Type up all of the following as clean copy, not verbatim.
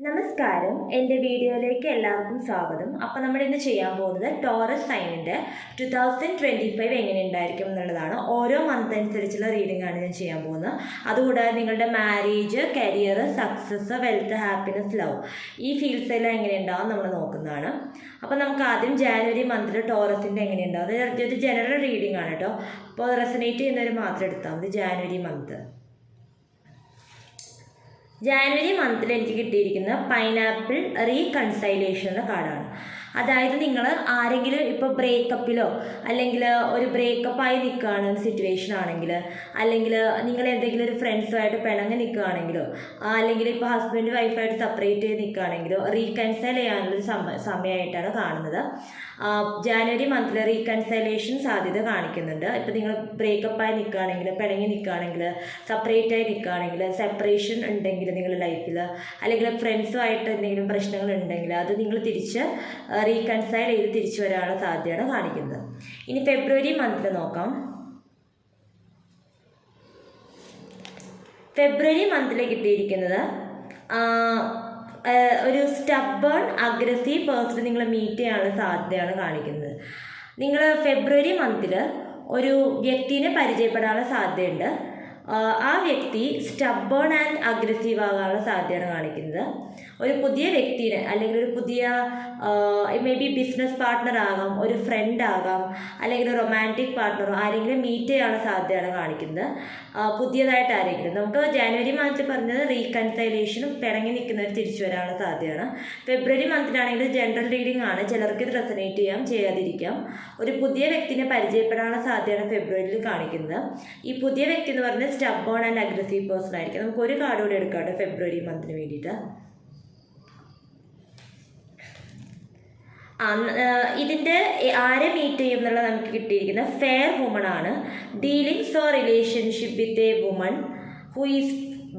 നമസ്കാരം, എൻ്റെ വീഡിയോയിലേക്ക് എല്ലാവർക്കും സ്വാഗതം. അപ്പോൾ നമ്മൾ ഇന്ന് ചെയ്യാൻ പോകുന്നത് ടോറസ് സൈനിൻ്റെ 2025 എങ്ങനെ ഉണ്ടായിരിക്കും എന്നുള്ളതാണ്. ഓരോ മന്ത് അനുസരിച്ചുള്ള റീഡിംഗ് ആണ് ഞാൻ ചെയ്യാൻ പോകുന്നത്. അതുകൂടാതെ നിങ്ങളുടെ marriage, career, success, wealth, happiness, love ഈ ഫീൽഡ്സ് എല്ലാം എങ്ങനെ ഉണ്ടാവും നമ്മൾ നോക്കുന്നതാണ്. അപ്പോൾ നമുക്ക് ആദ്യം ജാനുവരി മന്തിൽ ടോറസിൻ്റെ എങ്ങനെ ഉണ്ടാവും. ഇത് ജനറൽ റീഡിംഗ് ആണ് കേട്ടോ. അപ്പോൾ റെസനേറ്റ് ചെയ്യുന്നവർ മാത്രം എടുത്താൽ മതി. ജാനുവരി മന്ത് ജാനുവരി മന്തിൽ എനിക്ക് കിട്ടിയിരിക്കുന്ന പൈനാപ്പിൾ റീകൺസൈലേഷൻ എന്ന കാർഡാണ്. അതായത് നിങ്ങൾ ആരെങ്കിലും ഇപ്പോൾ ബ്രേക്കപ്പിലോ അല്ലെങ്കിൽ ഒരു ബ്രേക്കപ്പായി നിൽക്കുകയാണ് സിറ്റുവേഷൻ ആണെങ്കിൽ, അല്ലെങ്കിൽ നിങ്ങൾ എന്തെങ്കിലും ഒരു ഫ്രണ്ട്സുമായിട്ട് പിണങ്ങി നിൽക്കുകയാണെങ്കിലോ, അല്ലെങ്കിൽ ഇപ്പോൾ ഹസ്ബൻഡ് വൈഫായിട്ട് സെപ്പറേറ്റ് ചെയ്ത് നിൽക്കുകയാണെങ്കിലോ റീകൺസൈൽ ചെയ്യാനുള്ളൊരു സമയമായിട്ടാണ് കാണുന്നത്. ജാനുവരി മന്തിൽ റീകൺസൈലേഷൻ സാധ്യത കാണിക്കുന്നുണ്ട്. ഇപ്പോൾ നിങ്ങൾ ബ്രേക്കപ്പായി നിൽക്കുകയാണെങ്കിൽ, പിണങ്ങി നിൽക്കുകയാണെങ്കിൽ, സെപ്പറേറ്റായി നിൽക്കുകയാണെങ്കിൽ, സെപ്പറേഷൻ ഉണ്ടെങ്കിൽ നിങ്ങളുടെ ലൈഫിൽ, അല്ലെങ്കിൽ ഫ്രണ്ട്സുമായിട്ട് എന്തെങ്കിലും പ്രശ്നങ്ങൾ ഉണ്ടെങ്കിൽ അത് നിങ്ങൾ തിരിച്ച് റീകൺസൈൽ ചെയ്ത് തിരിച്ചു വരാനുള്ള സാധ്യതയാണ് കാണിക്കുന്നത്. ഇനി ഫെബ്രുവരി മന്തിൽ നോക്കാം. ഫെബ്രുവരി മന്തിൽ കിട്ടിയിരിക്കുന്നത് ഒരു സ്റ്റബേൺ അഗ്രസീവ് പേഴ്സൺ നിങ്ങൾ മീറ്റ് ചെയ്യാനുള്ള സാധ്യതയാണ് കാണിക്കുന്നത്. നിങ്ങൾ ഫെബ്രുവരി മന്തിൽ ഒരു വ്യക്തിനെ പരിചയപ്പെടാനുള്ള സാധ്യതയുണ്ട്. ആ വ്യക്തി സ്റ്റബേൺ ആൻഡ് അഗ്രസീവ് ആകാനുള്ള സാധ്യതയാണ് കാണിക്കുന്നത്. ഒരു പുതിയ വ്യക്തിനെ, അല്ലെങ്കിൽ ഒരു പുതിയ മേ ബി ബിസിനസ് പാർട്ട്ണർ ആകാം, ഒരു ഫ്രണ്ട് ആകാം, അല്ലെങ്കിൽ ഒരു റൊമാൻറ്റിക് പാർട്ട്ണറോ ആരെങ്കിലും മീറ്റ് ചെയ്യാനുള്ള സാധ്യതയാണ് കാണിക്കുന്നത്. പുതിയതായിട്ട് ആരെങ്കിലും. നമുക്ക് ജാനുവരി മന്തിൽ പറഞ്ഞത് റീകൺസൈലേഷനും പിണങ്ങി നിൽക്കുന്നവർ തിരിച്ചു വരാനുള്ള സാധ്യതയാണ്. ഫെബ്രുവരി മന്തിലാണെങ്കിൽ ജനറൽ റീഡിംഗ് ആണ്. ചിലർക്ക് ഇത് റെസനേറ്റ് ചെയ്യാം, ചെയ്യാതിരിക്കാം. ഒരു പുതിയ വ്യക്തിനെ പരിചയപ്പെടാനുള്ള സാധ്യതയാണ് ഫെബ്രുവരിയിൽ കാണിക്കുന്നത്. ഈ പുതിയ വ്യക്തി എന്ന് പറഞ്ഞാൽ സ്റ്റബേൺ ആൻഡ് അഗ്രസീവ് പേഴ്സൺ ആയിരിക്കും. നമുക്ക് ഒരു കാർഡ് കൂടെ എടുക്കാം ഫെബ്രുവരി മന്തിന് വേണ്ടിയിട്ട്. ഇതിൻ്റെ ആരെ മീറ്റ് ചെയ്യും എന്നുള്ളത് നമുക്ക് കിട്ടിയിരിക്കുന്നത് ഫെയർ വുമൺ ആണ്. Dealings or relationship with a woman who is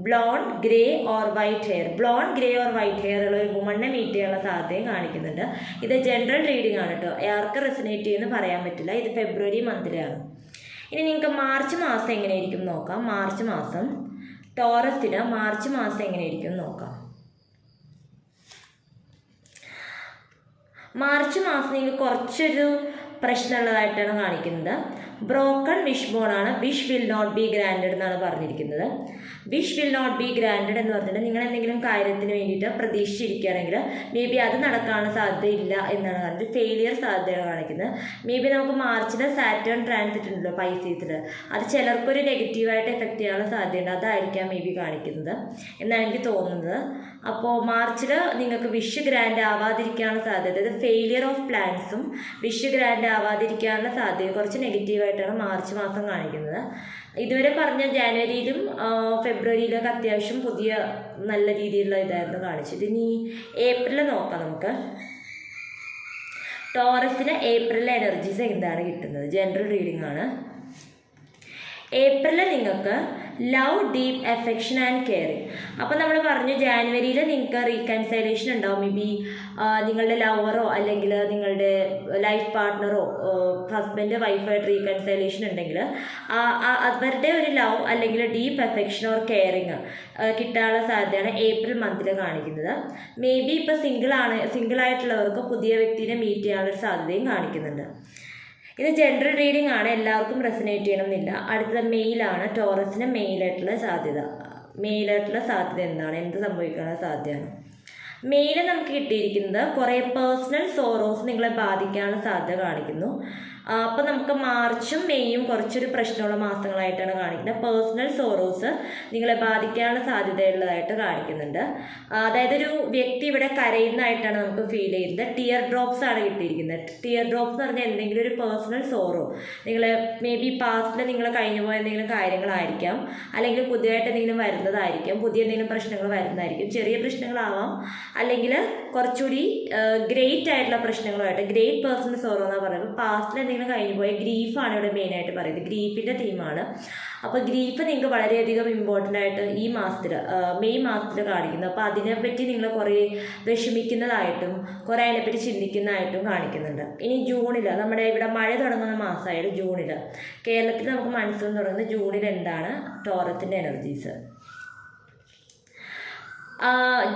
blonde, grey or white hair. Blonde, grey or white hair ഉള്ള ഒരു വുമണിനെ മീറ്റ് ചെയ്യാനുള്ള സാധ്യതയും കാണിക്കുന്നുണ്ട്. ഇത് ജനറൽ റീഡിംഗ് ആണ് കേട്ടോ. ആർക്ക് റെസനേറ്റ് ചെയ്യുമെന്ന് പറയാൻ പറ്റില്ല. ഇത് ഫെബ്രുവരി മന്തിലാണ്. ഇനി നിങ്ങൾക്ക് മാർച്ച് മാസം എങ്ങനെയായിരിക്കും നോക്കാം. മാർച്ച് മാസം ടോറസിന് മാർച്ച് മാസം എങ്ങനെയായിരിക്കും നോക്കാം. മാർച്ച് മാസം നിങ്ങൾക്ക് കുറച്ചൊരു പ്രശ്നമുള്ളതായിട്ടാണ് കാണിക്കുന്നത്. ബ്രോക്കൺ വിഷ് ബോൺ ആണ്. Wish will not be granted എന്നാണ് പറഞ്ഞിരിക്കുന്നത്. Wish will not be granted എന്ന് പറഞ്ഞിട്ട് നിങ്ങൾ എന്തെങ്കിലും കാര്യത്തിന് വേണ്ടിയിട്ട് പ്രതീക്ഷിച്ചിരിക്കുകയാണെങ്കിൽ മേ ബി അത് നടക്കാനുള്ള സാധ്യതയില്ല എന്നാണ് പറഞ്ഞിട്ട് ഫെയിലിയർ സാധ്യതയാണ് കാണിക്കുന്നത്. മേ ബി നമുക്ക് മാർച്ചിൽ സാറ്റേൺ ട്രാൻസിറ്റ് ഉണ്ടല്ലോ പൈസീസിൽ, അത് ചിലർക്കൊരു നെഗറ്റീവായിട്ട് എഫക്റ്റ് ചെയ്യാനുള്ള സാധ്യതയുണ്ട്. അതായിരിക്കാം മേ ബി കാണിക്കുന്നത് എന്നാണ് എനിക്ക് തോന്നുന്നത്. അപ്പോൾ മാർച്ചിൽ നിങ്ങൾക്ക് വിഷ് ഗ്രാൻഡ് ആവാതിരിക്കാനുള്ള സാധ്യത, അതായത് ഫെയിലിയർ ഓഫ് പ്ലാൻസും വിഷ് ഗ്രാൻഡ് ആവാതിരിക്കാനുള്ള സാധ്യത കുറച്ച് നെഗറ്റീവായിട്ടാണ് മാർച്ച് മാസം കാണിക്കുന്നത്. ഇതുവരെ പറഞ്ഞ ജാനുവരിയിലും ഫെബ്രുവരിയിലൊക്കെ അത്യാവശ്യം പുതിയ നല്ല രീതിയിലുള്ള ഇതായിരുന്നു കാണിച്ചത്. ഇനി ഏപ്രിൽ നോക്കാം നമുക്ക്. ടോറസിന് ഏപ്രിലിലെ എനർജീസ് എന്താണ് കിട്ടുന്നത്. ജനറൽ റീഡിംഗ് ആണ്. ഏപ്രിലിൽ നിങ്ങൾക്ക് love, deep affection and caring. അപ്പോൾ നമ്മൾ പറഞ്ഞു ജാനുവരിയിൽ നിങ്ങൾക്ക് റീകൺസൈലേഷൻ ഉണ്ടാവും. മേ ബി നിങ്ങളുടെ ലവറോ അല്ലെങ്കിൽ നിങ്ങളുടെ ലൈഫ് പാർട്ട്ണറോ ഹസ്ബൻഡ് വൈഫായിട്ട് റീകൺസൈലേഷൻ ഉണ്ടെങ്കിൽ അവരുടെ ഒരു ലവ് അല്ലെങ്കിൽ ഡീപ്പ് അഫെക്ഷൻ ഓർ കെയറിങ് കിട്ടാനുള്ള സാധ്യതയാണ് ഏപ്രിൽ മന്തിൽ കാണിക്കുന്നത്. മേ ബി ഇപ്പോൾ സിംഗിളായിട്ടുള്ളവർക്ക് പുതിയ വ്യക്തിനെ മീറ്റ് ചെയ്യാനുള്ള സാധ്യതയും കാണിക്കുന്നുണ്ട്. ഇത് ജനറൽ റീഡിംഗ് ആണ്. എല്ലാവർക്കും റെസനേറ്റ് ചെയ്യണമെന്നില്ല. അടുത്തത് മെയിലാണ്. ടോറസിന് മെയിലായിട്ടുള്ള സാധ്യത എന്താണ്, എന്ത് സംഭവിക്കാനുള്ള സാധ്യതയാണ്. മെയിൽ നമുക്ക് കിട്ടിയിരിക്കുന്നത് കുറേ പേഴ്സണൽ സോറോസ് നിങ്ങളെ ബാധിക്കാനുള്ള സാധ്യത കാണിക്കുന്നു. അപ്പോൾ നമുക്ക് മാർച്ചും മെയ്യും കുറച്ചൊരു പ്രശ്നമുള്ള മാസങ്ങളായിട്ടാണ് കാണിക്കുന്നത്. പേഴ്സണൽ സോറോസ് നിങ്ങളെ ബാധിക്കാനുള്ള സാധ്യതയുള്ളതായിട്ട് കാണിക്കുന്നുണ്ട്. അതായത് ഒരു വ്യക്തി ഇവിടെ കരയുന്നതായിട്ടാണ് നമുക്ക് ഫീൽ ചെയ്യുന്നത്. ടിയർ ഡ്രോപ്സ് ആണ് കിട്ടിയിരിക്കുന്നത്. ടിയർ ഡ്രോപ്സ് എന്ന് പറഞ്ഞാൽ എന്തെങ്കിലും ഒരു പേഴ്സണൽ സോറോ, നിങ്ങൾ മേ ബി പാസ്റ്റിൽ നിങ്ങൾ കഴിഞ്ഞു പോയ എന്തെങ്കിലും കാര്യങ്ങളായിരിക്കാം, അല്ലെങ്കിൽ പുതിയതായിട്ട് എന്തെങ്കിലും വരുന്നതായിരിക്കും, പുതിയ എന്തെങ്കിലും പ്രശ്നങ്ങൾ വരുന്നതായിരിക്കും. ചെറിയ പ്രശ്നങ്ങളാവാം, അല്ലെങ്കിൽ കുറച്ചുകൂടി ഗ്രേറ്റ് ആയിട്ടുള്ള പ്രശ്നങ്ങളുമായിട്ട്. ഗ്രേറ്റ് പേഴ്സണൽ സോറോ എന്നാണ് പറയുന്നത്. പാസ്റ്റിൽ എന്തെങ്കിലും കഴിഞ്ഞു പോയ ഗ്രീഫാണ് ഇവിടെ മെയിനായിട്ട് പറയുന്നത്. ഗ്രീഫിൻ്റെ തീമാണ്. അപ്പോൾ ഗ്രീഫ് നിങ്ങൾക്ക് വളരെയധികം ഇമ്പോർട്ടൻ്റ് ആയിട്ട് ഈ മാസത്തിൽ മെയ് മാസത്തിൽ കാണിക്കുന്നു. അപ്പോൾ അതിനെപ്പറ്റി നിങ്ങൾ കുറേ വിഷമിക്കുന്നതായിട്ടും കുറേ അതിനെപ്പറ്റി ചിന്തിക്കുന്നതായിട്ടും കാണിക്കുന്നുണ്ട്. ഇനി ജൂണിൽ നമ്മുടെ ഇവിടെ മഴ തുടങ്ങുന്ന മാസമായിട്ട് ജൂണിൽ കേരളത്തിൽ നമുക്ക് മൺസൂൺ തുടങ്ങുന്നത് ജൂണിൽ എന്താണ് ടോറസിൻ്റെ എനർജീസ്.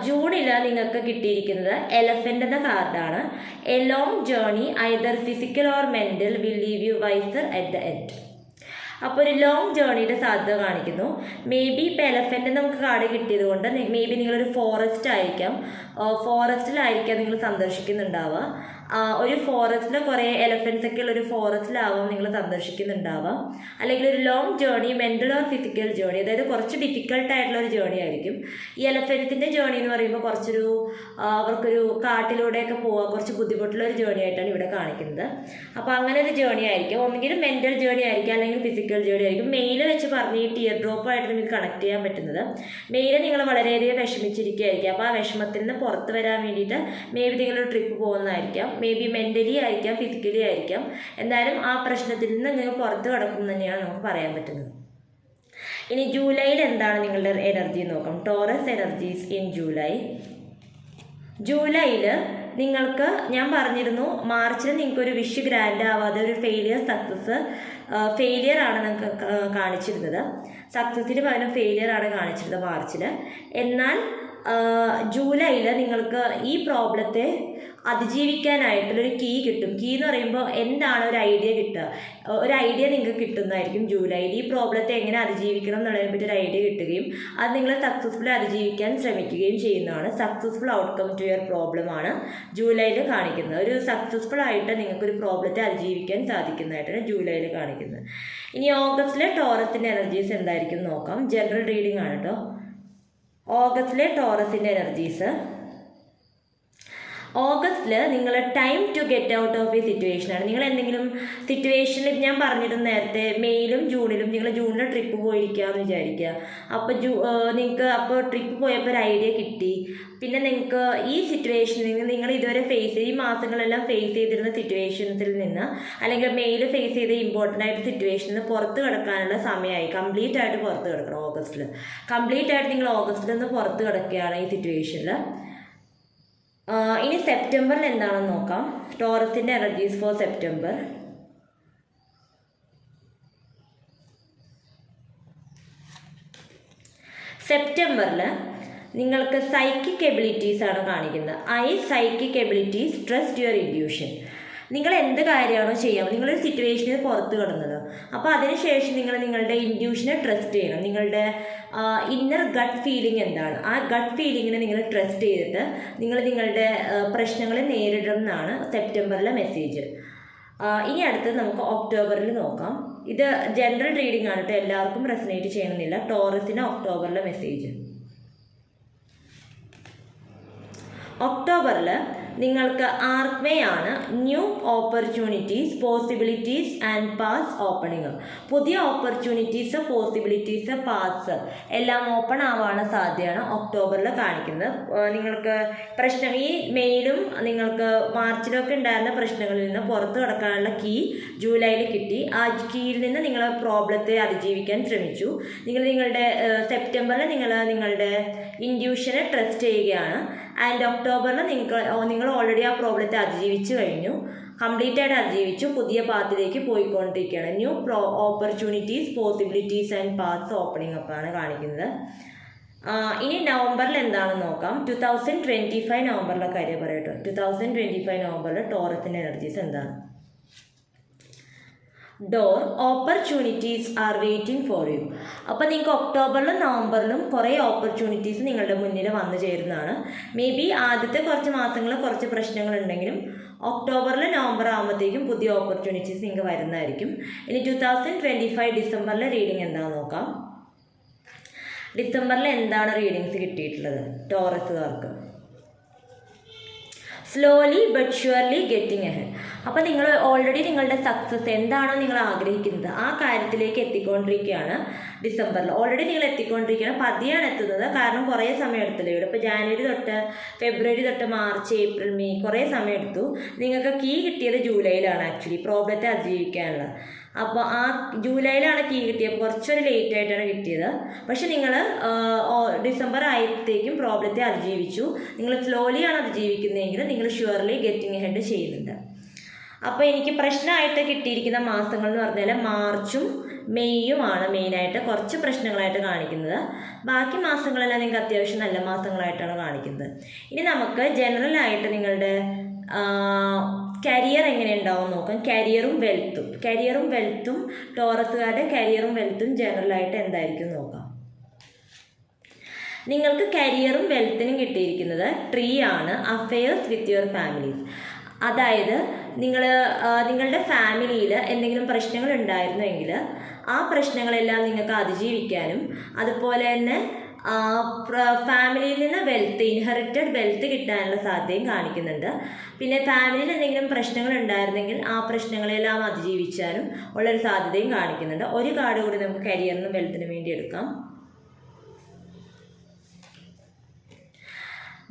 ജൂണിൽ നിങ്ങൾക്ക് കിട്ടിയിരിക്കുന്നത് എലഫൻ്റ് എന്ന കാർഡാണ്. A long journey either physical or mental will leave you wiser at the end. അപ്പോൾ ഒരു ലോങ് ജേർണിയുടെ സാധ്യത കാണിക്കുന്നു. മേ ബി ഇപ്പോൾ എലഫൻ്റ് നമുക്ക് കാർഡ് കിട്ടിയത് കൊണ്ട് മേ ബി നിങ്ങളൊരു ഫോറസ്റ്റിലായിരിക്കാം നിങ്ങൾ സന്ദർശിക്കുന്നുണ്ടാവുക. ഒരു ഫോറസ്റ്റിൽ കുറേ എലഫൻസ് ഒക്കെ ഉള്ള ഒരു ഫോറസ്റ്റിലാവാം നിങ്ങൾ സന്ദർശിക്കുന്നുണ്ടാവാം. അല്ലെങ്കിൽ ഒരു long journey, mental or physical journey, അതായത് കുറച്ച് ഡിഫിക്കൽട്ടായിട്ടുള്ള ഒരു ജേർണി ആയിരിക്കും. ഈ എലഫൻസിൻ്റെ ജേർണി എന്ന് പറയുമ്പോൾ അവർക്കൊരു കാട്ടിലൂടെയൊക്കെ പോവുക, കുറച്ച് ബുദ്ധിമുട്ടുള്ള ഒരു ജേർണി ആയിട്ടാണ് ഇവിടെ കാണിക്കുന്നത്. അപ്പോൾ അങ്ങനെ ഒരു ജേർണി ആയിരിക്കും. ഒന്നുകിൽ മെൻ്റൽ ജേർണി ആയിരിക്കും, അല്ലെങ്കിൽ ഫിസിക്കൽ ജേർണി ആയിരിക്കും. മെയിൽ വെച്ച് പറഞ്ഞ് ഈ ടിയർ ഡ്രോപ്പായിട്ട് നിങ്ങൾക്ക് കണക്ട് ചെയ്യാൻ പറ്റുന്നത്. മെയിൽ നിങ്ങൾ വളരെയധികം വിഷമിച്ചിരിക്കുകയായിരിക്കും. അപ്പോൾ ആ വിഷമത്തിൽ നിന്ന് പുറത്ത് വരാൻ വേണ്ടിയിട്ട് മേ ബി നിങ്ങളൊരു ട്രിപ്പ് പോകുന്നതായിരിക്കാം. മേ ബി മെൻ്റലി ആയിരിക്കാം, ഫിസിക്കലി ആയിരിക്കാം. എന്തായാലും ആ പ്രശ്നത്തിൽ നിന്ന് നിങ്ങൾ പുറത്ത് കിടക്കും തന്നെയാണ് നമുക്ക് പറയാൻ പറ്റുന്നത്. ഇനി ജൂലൈയിൽ എന്താണ് നിങ്ങളുടെ എനർജി നോക്കാം. ടോറസ് എനർജീസ് ഇൻ ജൂലൈയിൽ നിങ്ങൾക്ക് ഞാൻ പറഞ്ഞിരുന്നു, മാർച്ചിൽ നിങ്ങൾക്കൊരു വിഷ് ഗ്രാൻഡ് ആവാതെ ഒരു ഫെയിലിയർ ആണ് നിങ്ങൾക്ക് കാണിച്ചിരുന്നത്. സക്സസ്സിന് പകരം ഫെയിലിയർ ആണ് കാണിച്ചിരുന്നത് മാർച്ചിൽ. എന്നാൽ ജൂലൈയിൽ നിങ്ങൾക്ക് ഈ പ്രോബ്ലത്തെ അതിജീവിക്കാനായിട്ടുള്ളൊരു കീ കിട്ടും. കീ എന്ന് പറയുമ്പോൾ എന്താണ് ഒരു ഐഡിയ നിങ്ങൾക്ക് കിട്ടുന്നതായിരിക്കും ജൂലൈയിൽ. ഈ പ്രോബ്ലത്തെ എങ്ങനെ അതിജീവിക്കണം എന്നുള്ളതിനെ പറ്റി ഒരു ഐഡിയ കിട്ടുകയും അത് നിങ്ങൾ സക്സസ്ഫുള്ളി അതിജീവിക്കാൻ ശ്രമിക്കുകയും ചെയ്യുന്നതാണ്. സക്സസ്ഫുൾ ഔട്ട്കം ടു യുവർ പ്രോബ്ലമാണ് ജൂലൈയിൽ കാണിക്കുന്നത്. ഒരു സക്സസ്ഫുൾ ആയിട്ട് നിങ്ങൾക്കൊരു പ്രോബ്ലത്തെ അതിജീവിക്കാൻ സാധിക്കുന്നതായിട്ടാണ് ജൂലൈയിൽ കാണിക്കുന്നത്. ഇനി ഓഗസ്റ്റിലെ ടോറസിൻ്റെ എനർജീസ് എന്തായിരിക്കും നോക്കാം. ജനറൽ റീഡിംഗ് ആണ് കേട്ടോ. ഓഗസ്റ്റിലെ ടോറസിൻ്റെ എനർജീസ്. ഓഗസ്റ്റിൽ നിങ്ങൾ time to get out of a സിറ്റുവേഷനാണ്. നിങ്ങൾ എന്തെങ്കിലും സിറ്റുവേഷനിൽ, ഞാൻ പറഞ്ഞിരുന്നു നേരത്തെ, മെയിലും ജൂണിലും നിങ്ങൾ ജൂണിൽ ട്രിപ്പ് പോയിരിക്കുകയെന്ന് വിചാരിക്കുക. അപ്പോൾ നിങ്ങൾക്ക് ട്രിപ്പ് പോയപ്പോൾ ഒരു ഐഡിയ കിട്ടി. പിന്നെ നിങ്ങൾക്ക് ഈ സിറ്റുവേഷനിൽ നിങ്ങൾ ഇതുവരെ ഈ മാസങ്ങളെല്ലാം ഫേസ് ചെയ്തിരുന്ന സിറ്റുവേഷൻസിൽ നിന്ന്, അല്ലെങ്കിൽ മെയിൽ ഫേസ് ചെയ്ത ഇമ്പോർട്ടൻ്റ് ആയിട്ട് സിറ്റുവേഷനിൽ നിന്ന് പുറത്ത് കിടക്കാനുള്ള സമയമായി. കംപ്ലീറ്റ് ആയിട്ട് പുറത്ത് കിടക്കണം ഓഗസ്റ്റിൽ. കംപ്ലീറ്റ് ആയിട്ട് നിങ്ങൾ ഓഗസ്റ്റിൽ നിന്ന് പുറത്ത് കിടക്കുകയാണ് ഈ സിറ്റുവേഷനിൽ. ഇനി സെപ്റ്റംബറിൽ എന്താണെന്ന് നോക്കാം. ടോറസിൻ്റെ എനർജീസ് ഫോർ സെപ്റ്റംബർ. സെപ്റ്റംബറിൽ നിങ്ങൾക്ക് സൈക്കിക് എബിലിറ്റീസ് ആണ് കാണിക്കുന്നത്. Psychic abilities, trust your intuition. നിങ്ങൾ എന്ത് കാര്യമാണോ ചെയ്യാം, നിങ്ങളൊരു സിറ്റുവേഷനിൽ പുറത്ത് കിടന്നത്, അപ്പോൾ അതിനുശേഷം നിങ്ങൾ നിങ്ങളുടെ ഇൻറ്റ്യൂഷനെ ട്രസ്റ്റ് ചെയ്യണം. നിങ്ങളുടെ ഇന്നർ ഗട്ട് ഫീലിംഗ് എന്താണ്, ആ ഗട്ട് ഫീലിങ്ങിനെ നിങ്ങൾ ട്രസ്റ്റ് ചെയ്തിട്ട് നിങ്ങളുടെ പ്രശ്നങ്ങളെ നേരിടണം എന്നാണ് സെപ്റ്റംബറിലെ മെസ്സേജ്. ഇനി അടുത്തത് നമുക്ക് ഒക്ടോബറിൽ നോക്കാം. ഇത് ജനറൽ റീഡിംഗ് ആണ് കേട്ടോ, എല്ലാവർക്കും റെസനേറ്റ് ചെയ്യണമെന്നില്ല. ടോറസിന് ഒക്ടോബറിലെ മെസ്സേജ്. ഒക്ടോബറിൽ നിങ്ങൾക്ക് ആർക്മേയാണ്. New opportunities, possibilities and paths opening. പുതിയ ഓപ്പർച്യൂണിറ്റീസ്, പോസിബിലിറ്റീസ്, പാസ് എല്ലാം ഓപ്പൺ ആവാനുള്ള സാധ്യതയാണ് ഒക്ടോബറിൽ കാണിക്കുന്നത്. നിങ്ങൾക്ക് ഈ മെയിലും നിങ്ങൾക്ക് മാർച്ചിലൊക്കെ ഉണ്ടായിരുന്ന പ്രശ്നങ്ങളിൽ നിന്ന് പുറത്ത് കിടക്കാനുള്ള കീ ജൂലൈയിൽ കിട്ടി. ആ കീയിൽ നിന്ന് നിങ്ങൾ പ്രോബ്ലത്തെ അതിജീവിക്കാൻ ശ്രമിച്ചു. നിങ്ങളുടെ സെപ്റ്റംബറിൽ നിങ്ങളുടെ ഇൻറ്റ്യൂഷനെ ട്രസ്റ്റ് ചെയ്യുകയാണ്. ആൻഡ് ഒക്ടോബറിൽ നിങ്ങൾ ഓൾറെഡി ആ പ്രോബ്ലത്തെ അതിജീവിച്ച് കഴിഞ്ഞു, കംപ്ലീറ്റ് ആയിട്ട് അതിജീവിച്ചു, പുതിയ പാത്തിലേക്ക് പോയിക്കൊണ്ടിരിക്കുകയാണ്. New opportunities, possibilities and paths opening അപ്പാണ് കാണിക്കുന്നത്. ഇനി നവംബറിൽ എന്താണെന്ന് നോക്കാം. 2025 നവംബറിലെ കാര്യം പറയട്ടോ. 2025 നവംബറിൽ ടോറസിൻ്റെ എനർജീസ് എന്താണ്? Door, opportunities are waiting for you. അപ്പോൾ നിങ്ങൾക്ക് ഒക്ടോബറിലും നവംബറിലും കുറേ ഓപ്പർച്യൂണിറ്റീസ് നിങ്ങളുടെ മുന്നിൽ വന്നു ചേരുന്നതാണ്. മേ ബി ആദ്യത്തെ കുറച്ച് മാസങ്ങളിൽ കുറച്ച് പ്രശ്നങ്ങളുണ്ടെങ്കിലും ഒക്ടോബറിൽ നവംബർ ആകുമ്പോഴത്തേക്കും പുതിയ ഓപ്പർച്യൂണിറ്റീസ് നിങ്ങൾക്ക് വരുന്നതായിരിക്കും. ഇനി 2025 ഡിസംബറിലെ റീഡിംഗ് എന്താണെന്ന് നോക്കാം. ഡിസംബറിൽ എന്താണ് റീഡിങ്സ് കിട്ടിയിട്ടുള്ളത് ടോറസുകാർക്ക്? Slowly but surely getting ahead. അപ്പോൾ നിങ്ങൾ ഓൾറെഡി നിങ്ങളുടെ സക്സസ് എന്താണോ നിങ്ങൾ ആഗ്രഹിക്കുന്നത് ആ കാര്യത്തിലേക്ക് എത്തിക്കൊണ്ടിരിക്കുകയാണ് ഡിസംബറിൽ. ഓൾറെഡി നിങ്ങൾ എത്തിക്കൊണ്ടിരിക്കുകയാണ്, പതിയാണ് എത്തുന്നത്. കാരണം കുറേ സമയം എടുത്തില്ല. ഇവിടെ ഇപ്പോൾ ജാനുവരി തൊട്ട് ഫെബ്രുവരി തൊട്ട് മാർച്ച്, ഏപ്രിൽ, മെയ് കുറേ സമയം എടുത്തു. നിങ്ങൾക്ക് കീ കിട്ടിയത് ജൂലൈയിലാണ് ആക്ച്വലി പ്രോബ്ലത്തെ അതിജീവിക്കാനുള്ളത്. അപ്പോൾ ആ ജൂലൈയിലാണ് കീ കിട്ടിയത്, കുറച്ചൊരു ലേറ്റ് ആയിട്ടാണ് കിട്ടിയത്. പക്ഷെ നിങ്ങൾ ഡിസംബർ ആയപ്പോഴത്തേക്കും പ്രോബ്ലത്തെ അതിജീവിച്ചു. നിങ്ങൾ സ്ലോലിയാണ് അതിജീവിക്കുന്നതെങ്കിൽ നിങ്ങൾ ഷുവർലി ഗെറ്റിംഗ് ഹെഡ് ചെയ്യുന്നുണ്ട്. അപ്പോൾ എനിക്ക് പ്രശ്നമായിട്ട് കിട്ടിയിരിക്കുന്ന മാസങ്ങൾ എന്ന് പറഞ്ഞാൽ മാർച്ചും മെയ്യുമാണ് മെയിനായിട്ട് കുറച്ച് പ്രശ്നങ്ങളായിട്ട് കാണിക്കുന്നത്. ബാക്കി മാസങ്ങളെല്ലാം നിങ്ങൾക്ക് അത്യാവശ്യം നല്ല മാസങ്ങളായിട്ടാണ് കാണിക്കുന്നത്. ഇനി നമുക്ക് ജനറലായിട്ട് നിങ്ങളുടെ കരിയർ എങ്ങനെ ഉണ്ടാവും നോക്കാം. കരിയറും വെൽത്തും ടോറസുകാരുടെ കരിയറും വെൽത്തും ജനറലായിട്ട് എന്തായിരിക്കും നോക്കാം. നിങ്ങൾക്ക് കരിയറും വെൽത്തിനും കിട്ടിയിരിക്കുന്നത് ട്രീ ആണ്, അഫെയർസ് വിത്ത് യുവർ ഫാമിലീസ്. അതായത് നിങ്ങളുടെ ഫാമിലിയിൽ എന്തെങ്കിലും പ്രശ്നങ്ങൾ ഉണ്ടായിരുന്നുവെങ്കിൽ ആ പ്രശ്നങ്ങളെല്ലാം നിങ്ങൾക്ക് അതിജീവിക്കാനും അതുപോലെ തന്നെ ഫാമിലിയിൽ നിന്ന് ഇൻഹെറിറ്റഡ് വെൽത്ത് കിട്ടാനുള്ള സാധ്യതയും കാണിക്കുന്നുണ്ട്. പിന്നെ ഫാമിലിയിൽ എന്തെങ്കിലും പ്രശ്നങ്ങൾ ഉണ്ടായിരുന്നെങ്കിൽ ആ പ്രശ്നങ്ങളെല്ലാം അതിജീവിച്ചാനും ഉള്ളൊരു സാധ്യതയും കാണിക്കുന്നുണ്ട്. ഒരു കാർഡ് കൂടി നമുക്ക് കരിയറിനും വെൽത്തിനും വേണ്ടി എടുക്കാം.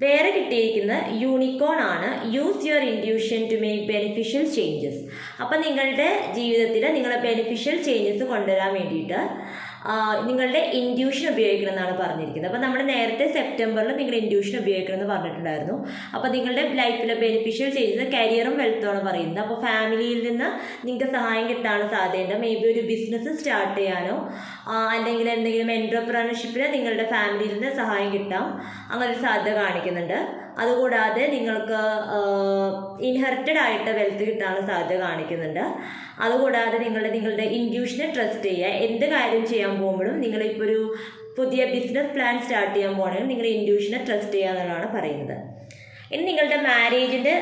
വേറെ കിട്ടിയിരിക്കുന്ന യൂണിക്കോൺ ആണ്. Use your intuition to make beneficial changes. അപ്പം നിങ്ങളുടെ ജീവിതത്തിൽ നിങ്ങളെ ബെനിഫിഷ്യൽ ചേഞ്ചസ് കൊണ്ടുവരാൻ വേണ്ടിയിട്ട് നിങ്ങളുടെ ഇൻറ്റ്യൂഷൻ ഉപയോഗിക്കണം എന്നാണ് പറഞ്ഞിരിക്കുന്നത്. അപ്പോൾ നമ്മൾ നേരത്തെ സെപ്റ്റംബറിൽ നിങ്ങളുടെ ഇൻറ്റ്യൂഷൻ ഉപയോഗിക്കണം എന്ന് പറഞ്ഞിട്ടുണ്ടായിരുന്നു. അപ്പോൾ നിങ്ങളുടെ ലൈഫിലെ ബെനിഫിഷ്യൽ ചേഞ്ചസ് കരിയറും വെൽത്തുമാണ് പറയുന്നത്. അപ്പോൾ ഫാമിലിയിൽ നിന്ന് നിങ്ങൾക്ക് സഹായം കിട്ടാനുള്ള സാധ്യതയുണ്ട്. മേ ബി ഒരു ബിസിനസ് സ്റ്റാർട്ട് ചെയ്യാനോ അല്ലെങ്കിൽ എന്തെങ്കിലും എൻ്റർപ്രണർഷിപ്പിന് നിങ്ങളുടെ ഫാമിലിയിൽ നിന്ന് സഹായം കിട്ടാം, അങ്ങനൊരു സാധ്യത കാണിക്കുന്നുണ്ട്. അതുകൂടാതെ നിങ്ങൾക്ക് ഇൻഹെറിറ്റഡ് ആയിട്ട് വെൽത്ത് കിട്ടാനുള്ള സാധ്യത കാണിക്കുന്നുണ്ട്. അതുകൂടാതെ നിങ്ങളുടെ ഇൻറ്റ്യൂഷനെ ട്രസ്റ്റ് ചെയ്യുക. എന്ത് കാര്യം ചെയ്യാൻ പോകുമ്പോഴും നിങ്ങളിപ്പോൾ ഒരു പുതിയ ബിസിനസ് പ്ലാൻ സ്റ്റാർട്ട് ചെയ്യാൻ പോകുകയാണെങ്കിൽ നിങ്ങളുടെ ഇൻറ്റ്യൂഷനെ ട്രസ്റ്റ് ചെയ്യുക എന്നുള്ളതാണ് പറയുന്നത്. ഇനി നിങ്ങളുടെ മാരേജിൻ്റെ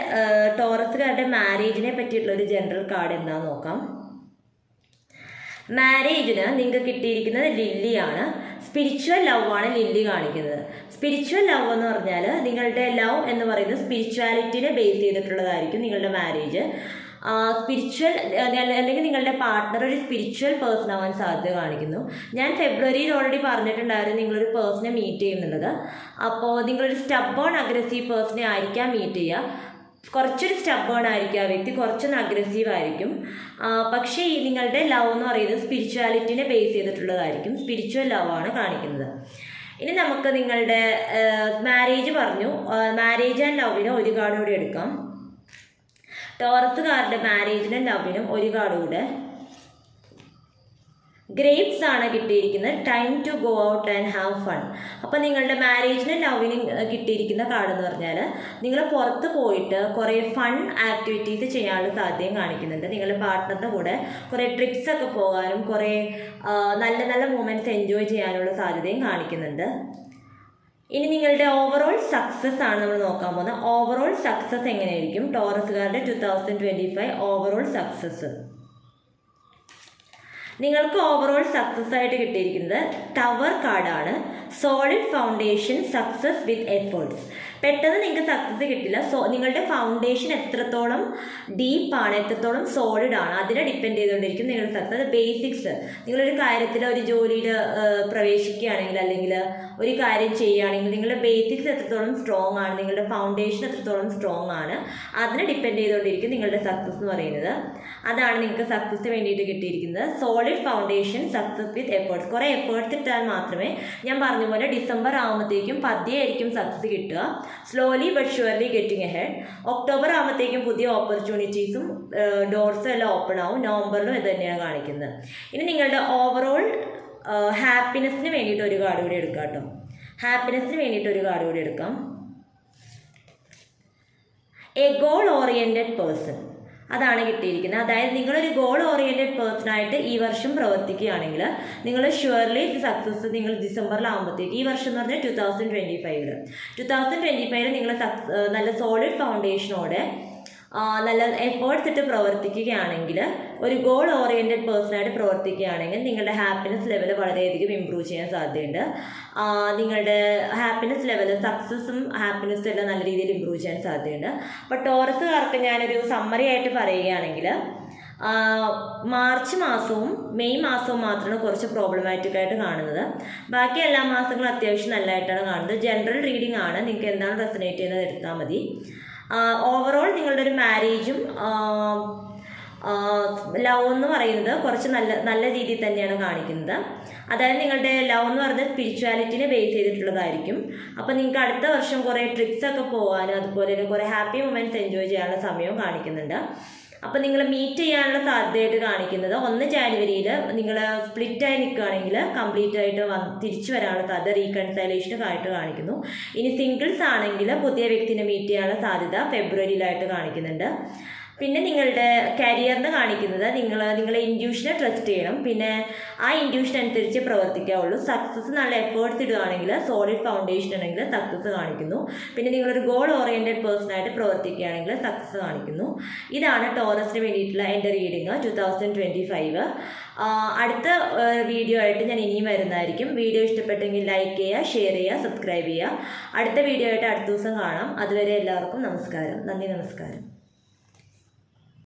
ടോറസുകാരുടെ മാരേജിനെ പറ്റിയിട്ടുള്ളൊരു ജനറൽ കാർഡ് എന്താണെന്ന് നോക്കാം. മാരേജിന് നിങ്ങൾക്ക് കിട്ടിയിരിക്കുന്നത് ലില്ലിയാണ്. സ്പിരിച്വൽ ലവ് ആണ് ലില്ലി കാണിക്കുന്നത്. സ്പിരിച്വൽ ലവ് എന്ന് പറഞ്ഞാൽ നിങ്ങളുടെ ലവ് എന്ന് പറയുന്നത് സ്പിരിച്വാലിറ്റിനെ ബേസ് ചെയ്തിട്ടുള്ളതായിരിക്കും നിങ്ങളുടെ മാരേജ്. സ്പിരിച്വൽ അല്ലെങ്കിൽ നിങ്ങളുടെ പാർട്ട്ണർ ഒരു സ്പിരിച്വൽ പേഴ്സൺ ആവാൻ സാധ്യത കാണിക്കുന്നു. ഞാൻ ഫെബ്രുവരിയിൽ ഓൾറെഡി പറഞ്ഞിട്ടുണ്ടായിരുന്നു നിങ്ങളൊരു പേഴ്സണെ മീറ്റ് ചെയ്യുന്നുള്ളത്. അപ്പോൾ നിങ്ങളൊരു സ്റ്റബ്ബേൺ അഗ്രസീവ് പേഴ്സണെ ആയിരിക്കാം മീറ്റ് ചെയ്യുക. കുറച്ചൊരു സ്റ്റബ്ബേൺ ആയിരിക്കും ആ വ്യക്തി, കുറച്ചൊന്ന് അഗ്രസീവ് ആയിരിക്കും. പക്ഷേ ഈ നിങ്ങളുടെ ലവ് എന്ന് പറയുന്നത് സ്പിരിച്വാലിറ്റിനെ ബേസ് ചെയ്തിട്ടുള്ളതായിരിക്കും. സ്പിരിച്വൽ ലവ് ആണ് കാണിക്കുന്നത്. ഇനി നമുക്ക് നിങ്ങളുടെ മാരേജ് പറഞ്ഞു. മാരേജ് ആൻഡ് ലവിന് ഒരു കാർഡ് കൂടി എടുക്കാം. ടോറസുകാരുടെ മാരേജിനും ലവിനും ഒരു കാർഡ് കൂടെ. ഗ്രേപ്സ് ആണ് കിട്ടിയിരിക്കുന്നത്. Time to go out and have fun. അപ്പോൾ നിങ്ങളുടെ മാരേജിനും ലവിനും കിട്ടിയിരിക്കുന്ന കാർഡ് എന്ന് പറഞ്ഞാൽ നിങ്ങൾ പുറത്ത് പോയിട്ട് കുറേ ഫൺ ആക്ടിവിറ്റീസ് ചെയ്യാനുള്ള സാധ്യതയും കാണിക്കുന്നുണ്ട്. നിങ്ങളുടെ പാർട്ട്ണറിൻ്റെ കൂടെ കുറേ ട്രിപ്സൊക്കെ പോകാനും കുറേ നല്ല നല്ല മൂമെൻറ്റ്സ് എൻജോയ് ചെയ്യാനുള്ള സാധ്യതയും കാണിക്കുന്നുണ്ട്. ഇനി നിങ്ങളുടെ ഓവറോൾ സക്സസ് ആണ് നമ്മൾ നോക്കാൻ പോകുന്നത്. ഓവറോൾ സക്സസ് എങ്ങനെയായിരിക്കും ടോറസുകാരുടെ 2025 ഓവറോൾ സക്സസ്. നിങ്ങൾക്ക് ഓവറോൾ സക്സസ് ആയിട്ട് കിട്ടിയിരിക്കുന്നത് ടവർ കാർഡാണ്. Solid foundation, success with efforts. പെട്ടെന്ന് നിങ്ങൾക്ക് സക്സസ് കിട്ടില്ല. നിങ്ങളുടെ ഫൗണ്ടേഷൻ എത്രത്തോളം ഡീപ്പാണ്, എത്രത്തോളം സോളിഡ് ആണ്, അതിനെ ഡിപ്പെൻഡ് ചെയ്തുകൊണ്ടിരിക്കും നിങ്ങളുടെ സക്സസ്. ബേസിക്സ്, നിങ്ങളൊരു കാര്യത്തിൽ ഒരു ജോലിയിൽ പ്രവേശിക്കുകയാണെങ്കിൽ അല്ലെങ്കിൽ ഒരു കാര്യം ചെയ്യുകയാണെങ്കിൽ നിങ്ങളുടെ ബേസിക്സ് എത്രത്തോളം സ്ട്രോങ് ആണ്, നിങ്ങളുടെ ഫൗണ്ടേഷൻ എത്രത്തോളം സ്ട്രോങ് ആണ്, അതിനെ ഡിപ്പെൻഡ് ചെയ്തുകൊണ്ടിരിക്കും നിങ്ങളുടെ സക്സസ് എന്ന് പറയുന്നത്. അതാണ് നിങ്ങൾക്ക് സക്സസ്സിന് വേണ്ടിയിട്ട് കിട്ടിയിരിക്കുന്നത്. Solid foundation, success with efforts. കുറേ എഫേർട്സ് ഇട്ടാൽ മാത്രമേ, ഞാൻ പറഞ്ഞ പോലെ ഡിസംബർ ആകുമ്പോഴത്തേക്കും പതിയെ ആയിരിക്കും സക്സസ് കിട്ടുക. Slowly but surely getting ahead. October ആകുമ്പോഴത്തേക്കും പുതിയ ഓപ്പർച്യൂണിറ്റീസും ഡോർസും എല്ലാം ഓപ്പൺ ആവും. നവംബറിലും ഇത് തന്നെയാണ് കാണിക്കുന്നത്. ഇനി നിങ്ങളുടെ ഓവറോൾ ഹാപ്പിനെസ്സിന് വേണ്ടിയിട്ട് ഒരു കാർഡ് കൂടി എടുക്കാം കേട്ടോ. ഹാപ്പിനെസ്സിന് വേണ്ടിയിട്ട് ഒരു കാർഡ് കൂടി എടുക്കാം. എ ഗോൾ ഓറിയൻറ്റഡ് പേഴ്സൺ, അതാണ് കിട്ടിയിരിക്കുന്നത്. അതായത് നിങ്ങളൊരു ഗോൾ ഓറിയൻറ്റഡ് പേഴ്സണായിട്ട് ഈ വർഷം പ്രവർത്തിക്കുകയാണെങ്കിൽ നിങ്ങൾ ഷുവർലി സക്സസ് നിങ്ങൾ ഡിസംബറിലാകുമ്പോഴത്തേക്ക്, ഈ വർഷം എന്ന് പറഞ്ഞാൽ 2025 നിങ്ങൾ നല്ല സോളിഡ് ഫൗണ്ടേഷനോടെ നല്ല എഫേർട്സ് ഇട്ട് പ്രവർത്തിക്കുകയാണെങ്കിൽ, ഒരു ഗോൾ ഓറിയൻറ്റഡ് പേഴ്സണായിട്ട് പ്രവർത്തിക്കുകയാണെങ്കിൽ നിങ്ങളുടെ ഹാപ്പിനെസ് ലെവൽ വളരെയധികം ഇമ്പ്രൂവ് ചെയ്യാൻ സാധ്യതയുണ്ട്. നിങ്ങളുടെ ഹാപ്പിനെസ് ലെവൽ, സക്സസും ഹാപ്പിനെസ്സും എല്ലാം നല്ല രീതിയിൽ ഇമ്പ്രൂവ് ചെയ്യാൻ സാധ്യതയുണ്ട്. അപ്പോൾ ടോറസുകാർക്ക് ഞാനൊരു സമ്മറി ആയിട്ട് പറയുകയാണെങ്കിൽ മാർച്ച് മാസവും മെയ് മാസവും മാത്രമാണ് കുറച്ച് പ്രോബ്ലമാറ്റിക് ആയിട്ട് കാണുന്നത്. ബാക്കി എല്ലാ മാസങ്ങളും അത്യാവശ്യം നല്ലതായിട്ടാണ് കാണുന്നത്. ജനറൽ റീഡിംഗ് ആണ്, നിങ്ങൾക്ക് എന്താണ് റെസനേറ്റ് ചെയ്യുന്നത് എടുത്താൽ മതി. ഓവറോൾ നിങ്ങളുടെ ഒരു മാരേജും ലവ് എന്ന് പറയുന്നത് കുറച്ച് നല്ല രീതിയിൽ തന്നെയാണ് കാണിക്കുന്നത്. അതായത് നിങ്ങളുടെ ലവ് എന്ന് പറയുന്നത് സ്പിരിച്വാലിറ്റിനെ ബേസ് ചെയ്തിട്ടുള്ളതായിരിക്കും. അപ്പോൾ നിങ്ങൾക്ക് അടുത്ത വർഷം കുറേ ട്രിപ്സൊക്കെ പോകാനും അതുപോലെ തന്നെ കുറേ ഹാപ്പി മൊമെൻറ്റ്സ് എൻജോയ് ചെയ്യാനുള്ള സമയവും കാണിക്കുന്നുണ്ട്. അപ്പോൾ നിങ്ങൾ മീറ്റ് ചെയ്യാനുള്ള സാധ്യതയായിട്ട് കാണിക്കുന്നത് 1 ജാനുവരിയിൽ നിങ്ങൾ സ്പ്ലിറ്റായി നിൽക്കുകയാണെങ്കിൽ കംപ്ലീറ്റ് ആയിട്ട് തിരിച്ചു വരാനുള്ള സാധ്യത റീകൺസൈലേഷനായിട്ട് കാണിക്കുന്നു. ഇനി സിംഗിൾസ് ആണെങ്കിൽ പുതിയ വ്യക്തിനെ മീറ്റ് ചെയ്യാനുള്ള സാധ്യത ഫെബ്രുവരിയിലായിട്ട് കാണിക്കുന്നുണ്ട്. പിന്നെ നിങ്ങളുടെ കരിയറിന് കാണിക്കുന്നത് നിങ്ങളെ ഇൻഡ്യൂഷനെ ട്രസ്റ്റ് ചെയ്യണം. പിന്നെ ആ ഇൻഡ്യൂഷൻ അനുസരിച്ച് പ്രവർത്തിക്കാവുള്ളൂ. സക്സസ് നല്ല എഫേർട്സ് ഇടുകയാണെങ്കിൽ സോളിഡ് ഫൗണ്ടേഷൻ ആണെങ്കിൽ സക്സസ് കാണിക്കുന്നു. പിന്നെ നിങ്ങളൊരു ഗോൾ ഓറിയൻറ്റഡ് പേഴ്സണായിട്ട് പ്രവർത്തിക്കുകയാണെങ്കിൽ സക്സസ് കാണിക്കുന്നു. ഇതാണ് ടോറസിന് വേണ്ടിയിട്ടുള്ള എൻ്റെ റീഡിങ് 2025. അടുത്ത വീഡിയോ ആയിട്ട് ഞാൻ ഇനിയും വരുന്നതായിരിക്കും. വീഡിയോ ഇഷ്ടപ്പെട്ടെങ്കിൽ ലൈക്ക് ചെയ്യുക, ഷെയർ ചെയ്യുക, സബ്സ്ക്രൈബ് ചെയ്യുക. അടുത്ത വീഡിയോ ആയിട്ട് അടുത്ത ദിവസം കാണാം. അതുവരെ എല്ലാവർക്കും നമസ്കാരം. നന്ദി, നമസ്കാരം.